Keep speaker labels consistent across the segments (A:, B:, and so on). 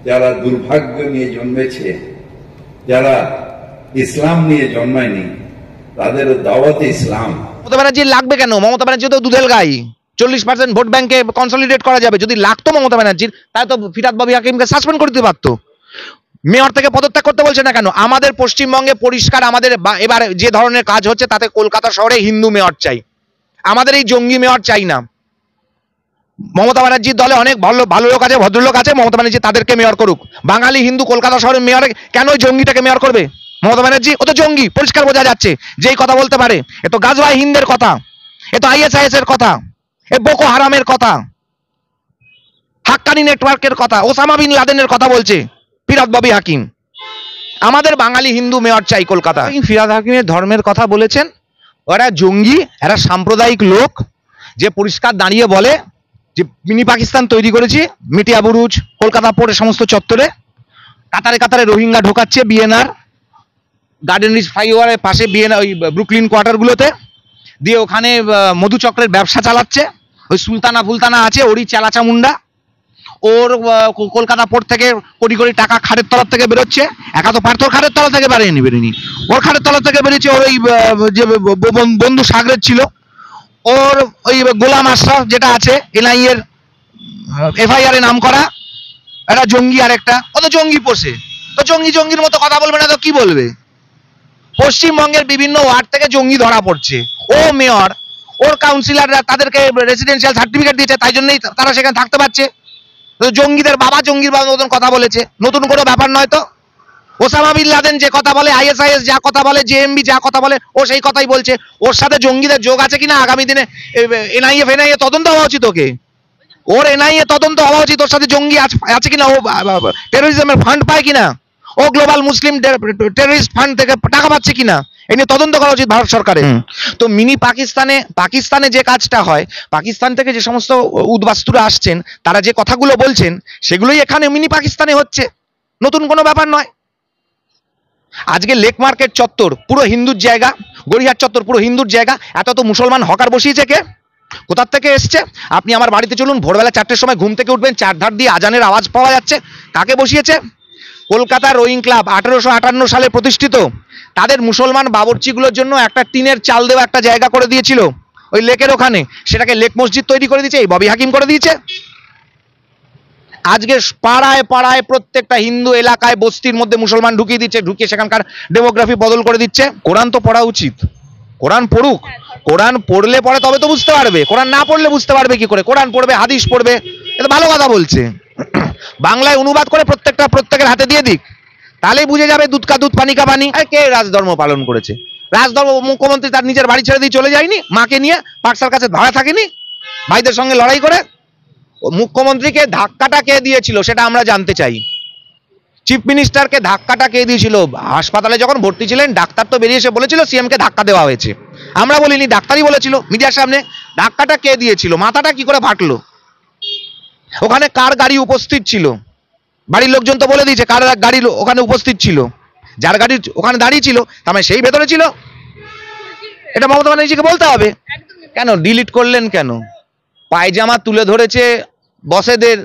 A: যারা দুর্ভাগ্য নিয়ে জন্মেছে, যারা ইসলাম নিয়ে জন্মায়নি, তাদের দাওয়াতে ইসলাম।
B: মমতা ব্যানার্জির লাগবে কেন? মমতা ব্যানার্জি তো দুধেল গাই, 40% ভোট ব্যাংকে কনসলিডেট করা যাবে। যদি লাগতো মমতা ব্যানার্জির, তাহলে তো ফিরহাদ ববি হাকিমকে সাসপেন্ড করে দিতে পারতো। মেয়র থেকে পদত্যাগ করতে বলছে না কেন? আমাদের পশ্চিমবঙ্গে পরিষ্কার, আমাদের এবার যে ধরনের কাজ হচ্ছে তাতে কলকাতা শহরে হিন্দু মেয়র চাই, আমাদের এই জঙ্গি মেয়র চাই না। মমতা ব্যানার্জির দলে অনেক ভালো লোক আছে, ভদ্রলোক আছে, মমতা ব্যানার্জি তাদেরকে মেয়র করুক। বাঙালি হিন্দু কলকাতা শহরের মেয়র কেন ওই জঙ্গিটাকে মেয়র করবে মমতা ব্যানার্জি? ও তো জঙ্গি, পরিষ্কার বোঝা যাচ্ছে। যেই কথা বলতে পারে, এ তো গাজওয়াই হিন্দের কথা, এ তো ISIS এর কথা, এ বোকো হারামের কথা, হাক্কানি নেটওয়ার্কের কথা, ওসামা বিন লাদেনের কথা বলছে ফিরহাদ ববি হাকিম। আমাদের বাঙালি হিন্দু মেয়র চাই কলকাতা। ফিরহাদ হাকিমের ধর্মের কথা বলেছেন, ওরা জঙ্গি, এরা সাম্প্রদায়িক লোক, যে পরিষ্কার দাঁড়িয়ে বলে যে মিনি পাকিস্তান তৈরি করেছি মিটিয়া বুরুজ, কলকাতা পোর্টের সমস্ত চত্বরে, কাতারে কাতারে রোহিঙ্গা ঢোকাচ্ছে বিএনআর, গার্ডেন রিচ ফ্লাইওভারের পাশে বিএনআর ওই ব্রুকলিন কোয়ার্টারগুলোতে, দিয়ে ওখানে মধুচক্রের ব্যবসা চালাচ্ছে। ওই সুলতানা আছে, ওরই চালাচামুন্ডা, ওর কলকাতা পোর্ট থেকে কোটি কোটি টাকা খাটের তলার থেকে বেরোচ্ছে। একা তো পার্থর খাটের তলা থেকে বেরোয়নি, ওর খাটের তলা থেকে বেরিয়েছে। ওর ওই যে বন্ধু সাগরের ছিল, ওর ওই গোলাম আশরাফ যেটা আছে NIA এর FIR এ নাম করা, একটা জঙ্গি, আর একটা ও তো জঙ্গি পোষে। তো জঙ্গির মতো কথা বলবে না তো কি বলবে? পশ্চিমবঙ্গের বিভিন্ন ওয়ার্ড থেকে জঙ্গি ধরা পড়ছে, ও মেয়র, ওর কাউন্সিলররা তাদেরকে রেসিডেন্সিয়াল সার্টিফিকেট দিয়েছে, তাই জন্যই তারা সেখানে থাকতে পারছে। জঙ্গিদের বাবা জঙ্গির বাবা মতন কথা বলেছে, নতুন কোনো ব্যাপার নয় তো। ওসামা বিন লাদেন যে কথা বলে, ISIS যা কথা বলে, JMB যা কথা বলে, ও সেই কথাই বলছে। ওর সাথে জঙ্গিদের যোগ আছে কিনা আগামী দিনে NIA তদন্ত হওয়া উচিত। ওকে, ওর NIA তদন্ত হওয়া উচিত, ওর সাথে জঙ্গি আছে কিনা, ও টেরোরিজমের ফান্ড পায় কিনা, ও গ্লোবাল মুসলিম টেরোরিস্ট ফান্ড থেকে টাকা পাচ্ছে কিনা, এই নিয়ে তদন্ত করা উচিত ভারত সরকারের। তো মিনি পাকিস্তানে যে কাজটা হয়, পাকিস্তান থেকে যে সমস্ত উদ্বাস্তুরা আসছেন, তারা যে কথাগুলো বলছেন, সেগুলোই এখানে মিনি পাকিস্তানে হচ্ছে, নতুন কোনো ব্যাপার নয়। আজকে লেক মার্কেট চত্বর পুরো হিন্দুর জায়গা, গড়িয়াহাট চত্বর পুরো হিন্দুর জায়গা, এত তো মুসলমান হকার বসিয়েছে কে? কোথার থেকে এসছে? আপনি আমার বাড়িতে চলুন, ভোরবেলা 4টের সময় ঘুম থেকে উঠবেন, চারধার দিয়ে আজানের আওয়াজ পাওয়া যাচ্ছে। কাকে বসিয়েছে? কলকাতা রোয়িং ক্লাব 1858 সালে প্রতিষ্ঠিত, তাদের মুসলমান বাবরচিগুলোর জন্য একটা টিনের চাল দেওয়া একটা জায়গা করে দিয়েছিল ওই লেকের ওখানে, সেটাকে লেক মসজিদ তৈরি করে দিয়েছে এই ববি হাকিম করে দিয়েছে। আজকে পাড়ায় পাড়ায় প্রত্যেকটা হিন্দু এলাকায় বস্তির মধ্যে মুসলমান ঢুকিয়ে দিচ্ছে, ঢুকিয়ে সেখানকার ডেমোগ্রাফি বদল করে দিচ্ছে। কোরআন তো পড়া উচিত, কোরআন পড়ুক, কোরআন পড়লে পরে তবে তো বুঝতে পারবে, কোরআন না পড়লে বুঝতে পারবে কি করে? কোরআন পড়বে, হাদিস পড়বে, এটা ভালো কথা বলছে। বাংলায় অনুবাদ করে প্রত্যেকের হাতে দিয়ে দিক, তাহলেই বুঝে যাবে দুধ কা দুধ পানি কা পানি। কে রাজধর্ম পালন করেছে? রাজধর্ম মুখ্যমন্ত্রী তার নিজের বাড়ি ছেড়ে দিয়ে চলে যায়নি, মাকে নিয়ে পাকসার কাছে ভাড়া থাকেনি, ভাইদের সঙ্গে লড়াই করে? মুখ্যমন্ত্রীকে ধাক্কাটা কে দিয়েছিল সেটা আমরা জানতে চাই। চিফ মিনিস্টারকে ধাক্কাটা কে দিয়েছিল? হাসপাতালে যখন ভর্তি ছিলেন, ডাক্তার তো বেরিয়ে এসে বলেছিল CM কে ধাক্কা দেওয়া হয়েছে, আমরা বলিনি, ডাক্তারই বলেছিল মিডিয়ার সামনে। ধাক্কাটা কে দিয়েছিল? মাথাটা কি করে ফাটলো? ওখানে কার গাড়ি উপস্থিত ছিল? বাড়ির লোকজন তো বলে দিয়েছে কার গাড়ি ওখানে উপস্থিত ছিল, যার গাড়ি ওখানে দাঁড়িয়ে ছিল তার মানে সেই ভেতরে ছিল। এটা মমতা ব্যানার্জিকে বলতে হবে। কেন ডিলিট করলেন কেন? পায়জামা তুলে ধরেছে বসেদের,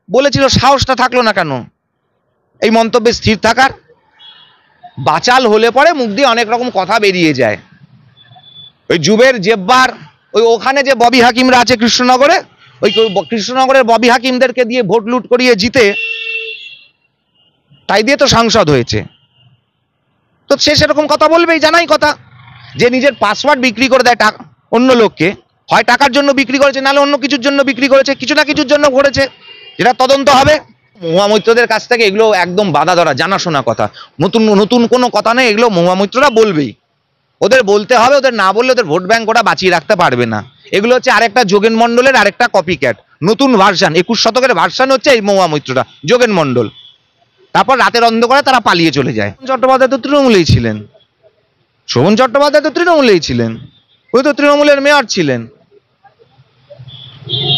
B: বলেছিল, সাহসটা থাকলো না কেন এই মন্তব্যে স্থির থাকার? বাচাল হলে পরে মুখ দিয়ে অনেক রকম কথা বেরিয়ে যায়। ওই জুবের জেব্বার ওখানে যে ববি হাকিমরা আছে কৃষ্ণনগরে, ওই কৃষ্ণনগরের ববি হাকিমদেরকে দিয়ে ভোট লুট করিয়ে জিতে, তাই দিয়ে তো সাংসদ হয়েছে। তো সে সেরকম কথা বলবেই, জানাই কথা, যে নিজের পাসওয়ার্ড বিক্রি করে দেয় অন্য লোককে, হয় টাকার জন্য বিক্রি করেছে, নাহলে অন্য কিছুর জন্য বিক্রি করেছে, কিছু না কিছুর জন্য করেছে, যেটা তদন্ত হবে। মহুয়া মৈত্রদের কাছ থেকে এগুলো একদম বাধা ধরা, জানাশোনা কথা, নতুন কোনো কথা নেই, এগুলো মহুয়া মৈত্ররা বলবেই, ওদের বলতে হবে, ওদের না বললে ওদের ভোট ব্যাংক ওরা বাঁচিয়ে রাখতে পারবে না। এগুলো হচ্ছে আরেকটা যোগেন মণ্ডলের আরেকটা কপি ক্যাট, নতুন ভার্সান, 21 শতকের ভার্সান হচ্ছে এই মহুয়া মৈত্ররা, যোগেন মণ্ডল। তারপর রাতের অন্ধকারে তারা পালিয়ে চলে যায়। চট্টোপাধ্যায় তো তৃণমূলেই ছিলেন, শোভন চট্টোপাধ্যায় তো তৃণমূলেই ছিলেন, ওই তো তৃণমূলের মেয়র ছিলেন।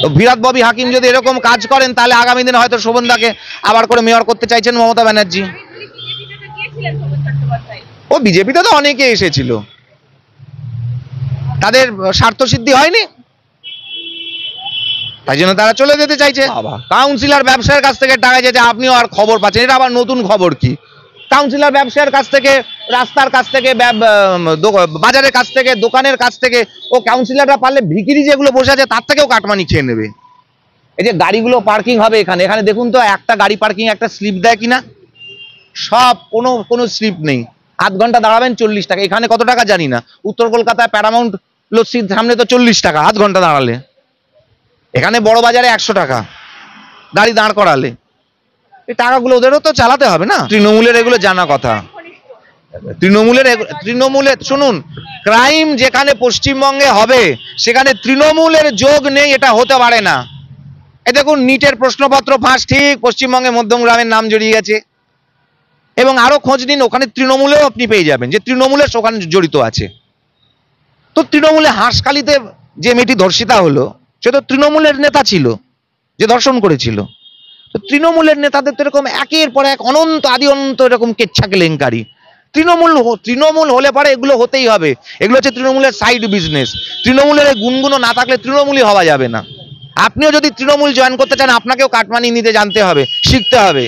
B: তো ফিরহাদ ববি হাকিম যদি এরকম কাজ করেন, তাহলে আগামী দিনে হয়তো শোভনদাকে আবার করে মেয়র করতে চাইছেন মমতা ব্যানার্জি। ও বিজেপিতে তো অনেকে এসেছিল, তাদের স্বার্থ সিদ্ধি হয়নি। তাই জন্য তারা চলে যেতে চাইছে। কাউন্সিলর ব্যবসায়ের কাছ থেকে টাকা চাইছে, আপনিও আর খবর পাচ্ছেন, এটা আবার নতুন খবর কি? কাউন্সিলর ব্যবসায়ের কাছ থেকে, রাস্তার কাছ থেকে, বাজারের কাছ থেকে, দোকানের কাছ থেকে, ও কাউন্সিলররা পারলে ভিখিরি যেগুলো বসে আছে তার থেকেও কাটমানি খেয়ে নেবে। এই যে গাড়িগুলো পার্কিং হবে এখানে, এখানে দেখুন তো একটা গাড়ি পার্কিং একটা স্লিপ দেয় কিনা? সব কোনো স্লিপ নেই। আধ ঘন্টা দাঁড়াবেন 40 টাকা। এখানে কত টাকা জানি না, উত্তর কলকাতায় প্যারামাউন্ট লস্যির সামনে তো 40 টাকা আধ ঘন্টা দাঁড়ালে। এখানে বড় বাজারে 100 টাকা গাড়ি দাঁড় করালে। এই টাকাগুলো ওদেরও তো চালাতে হবে না। তৃণমূলের এগুলো জানা কথা। তৃণমূলের শুনুন, ক্রাইম যেখানে পশ্চিমবঙ্গে হবে সেখানে তৃণমূলের যোগ নেই, এটা হতে পারে না। এই দেখুন, নিটের প্রশ্নপত্র ফাঁস, ঠিক পশ্চিমবঙ্গে মধ্যমগ্রামের নাম জড়িয়ে গেছে। এবং আরো খোঁজ নিন, ওখানে তৃণমূলেও আপনি পেয়ে যাবেন যে তৃণমূলের ওখানে জড়িত আছে। তো তৃণমূলে হাঁসখালিতে যে মেয়েটি ধর্ষিতা হলো, সে তো তৃণমূলের নেতা ছিল যে ধর্ষণ করেছিল। তো তৃণমূলের নেতাদের তো এরকম একের পর এক অনন্ত আদি অনন্ত এরকম কেচ্ছা কেলেঙ্কারি। তৃণমূল হলে পরে এগুলো হতেই হবে। এগুলো হচ্ছে তৃণমূলের সাইড বিজনেস। তৃণমূলের গুণগুলো না থাকলে তৃণমূলই হওয়া যাবে না। আপনিও যদি তৃণমূল জয়েন করতে চান, আপনাকেও কাটমানি নিতে জানতে হবে, শিখতে হবে।